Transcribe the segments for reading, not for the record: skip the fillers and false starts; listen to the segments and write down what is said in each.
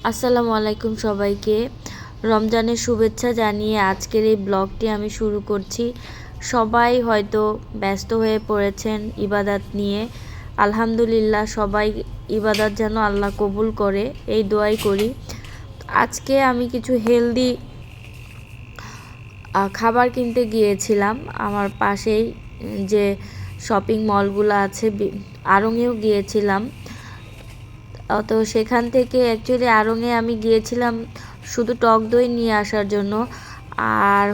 আসসালামু আলাইকুম সবাইকে। রমজানের শুভেচ্ছা জানিয়ে আজকের এই ব্লগটি আমি শুরু করছি। সবাই হয়তো ব্যস্ত হয়ে পড়েছেন ইবাদত নিয়ে। আলহামদুলিল্লাহ, সবাই ইবাদত যেন আল্লাহ কবুল করে এই দোয়াই করি। আজকে আমি কিছু হেলদি খাবার কিনতে গিয়েছিলাম। আমার পাশেই যে শপিং মলগুলো আছে, আড়ংয়েও গিয়েছিলাম। তো সেখান থেকে অ্যাকচুয়ালি আড়ংয়ে আমি গিয়েছিলাম শুধু টক দই নিয়ে আসার জন্য। আর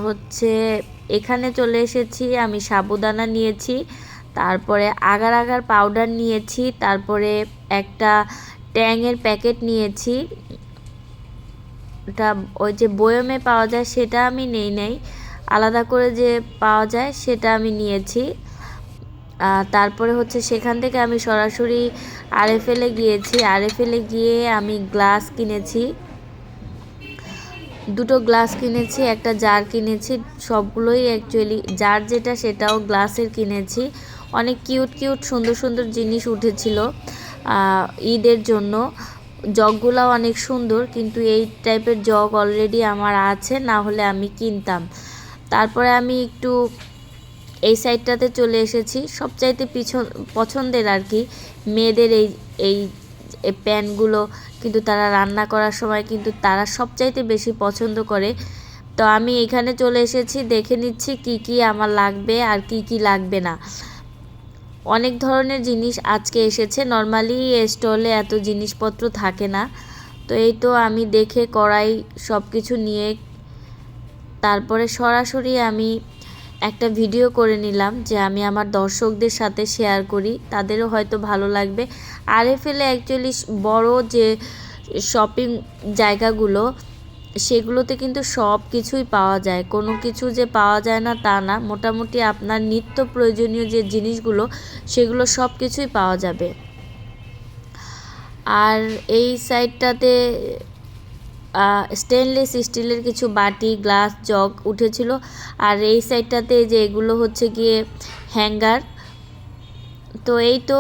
এখানে চলে এসেছি, আমি সাবুদানা নিয়েছি, তারপরে আগার আগার পাউডার নিয়েছি, তারপরে একটা ট্যাংয়ের প্যাকেট নিয়েছি। ওটা ওই যে বয়মে পাওয়া যায় সেটা আমি নেই, আলাদা করে যে পাওয়া যায় সেটা আমি নিয়েছি। তারপরে সেখান থেকে আমি সরাসরি আরএফএলে গিয়েছি। আরএফএলে গিয়ে আমি গ্লাস কিনেছি, দুটো গ্লাস কিনেছি, একটা জার কিনেছি। সবগুলোই অ্যাকচুয়ালি জার যেটা সেটাও গ্লাসের কিনেছি। অনেক কিউট কিউট সুন্দর সুন্দর জিনিস উঠেছিল ঈদের জন্য। জগগুলাও অনেক সুন্দর, কিন্তু এই টাইপের জগ অলরেডি আমার আছে, না হলে আমি কিনতাম। তারপরে আমি একটু এই সাইডটাতে চলে এসেছি। সবচাইতে পছন্দের আর কি মেয়েদের এই প্যানগুলো, কিন্তু তারা রান্না করার সময় কিন্তু তারা সবচাইতে বেশি পছন্দ করে। তো আমি এখানে চলে এসেছি, দেখে নিচ্ছি কি কি আমার লাগবে আর কি কি লাগবে না। অনেক ধরনের জিনিস আজকে এসেছে, নর্মালি স্টলে এত জিনিসপত্র থাকে না। তো এই তো আমি দেখে কড়াই সব কিছু নিয়ে তারপরে সরাসরি আমি একটা ভিডিও করে নিলাম, যে আমি আমার দর্শকদের সাথে শেয়ার করি, তাদেরও হয়তো ভালো লাগবে। আরএফএলে অ্যাকচুয়ালি বড় যে শপিং জায়গাগুলো, সেগুলোতে কিন্তু সব কিছুই পাওয়া যায়, কোনো কিছু যে পাওয়া যায় না তা না। মোটামুটি আপনার নিত্য প্রয়োজনীয় যে জিনিসগুলো সেগুলো সব কিছুই পাওয়া যাবে। আর এই সাইডটাতে স্টেনলেস স্টিলের কিছু বাটি, গ্লাস, জগ উঠেছিল। আর এই সাইডটাতে যে এগুলো গিয়ে হ্যাঙ্গার। তো এই তো